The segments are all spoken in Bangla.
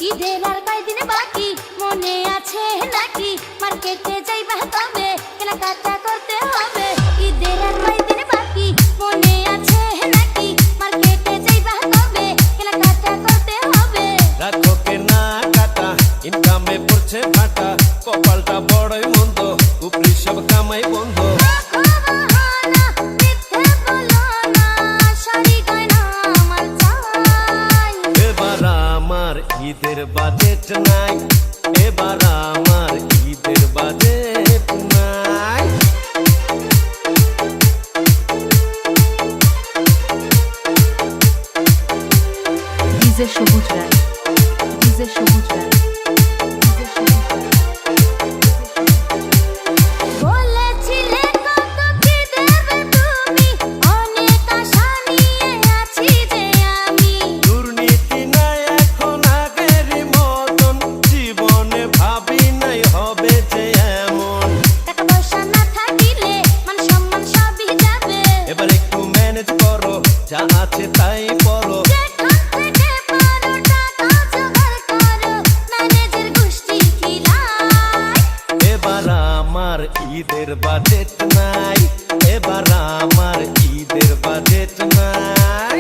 ঈদের আর কয়দিন বাকি মনে আছে নাকি? মার্কেটে যাইবা তবে কেনাকাটা করতে হবে। ঈদের আর কয়দিন বাকি মনে আছে নাকি? মার্কেটে যাইবা তবে কেনাকাটা করতে হবে। রাখো কেনাকাটা, ইনকামে পড়ছে ফাটা, কপালটা বড়ই মন্দ, উপরি সব কামাই বন্ধ। ঈদের বাজেট নাই, এবার আমার ঈদের বাজেট নাই। ডিজে সবুজ রায়, ডিজে সবুজ রায়। যা আছে তাই পড়ো, এবার আমার ঈদের বাজেট নাই, এবার আমার ঈদের বাজেট নাই।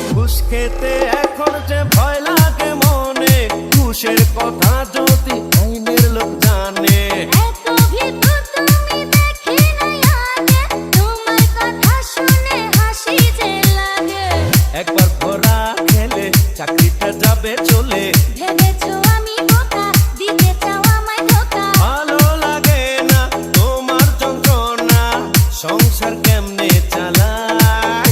ঘুষ খেতে এখন যে ভয় লাগে মনে, ঘুষের কথা যদি আইনের লোক জানে। একবার ধরা খেলে চাকরিটা যাবে চলে, ভালো লাগে না তোমার যন্ত্রণা, সংসার কেমনে চালায়।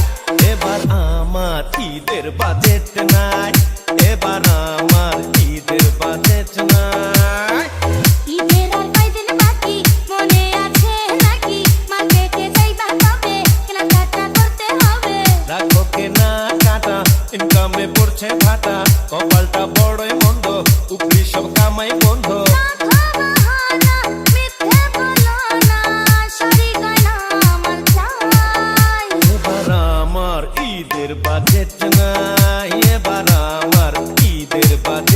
এবার আমার ঈদের বাজেট নাই, এবার আমার ঈদের বাজেট নাই। ঈদের আর কয়দিন বাকি মনে আছে নাকি? মার্কেটে যাইবা তবে কেনাকাটা করতে হবে। রাখো কেনাকাটা, ইনকামে পড়ছে ফাটা, কপালটা বড়ই মন্দ, উপরি সব কামাই বন্ধ। এবার আমার ঈদের বাজেট নাই, এবার আমার ঈদের বাজেট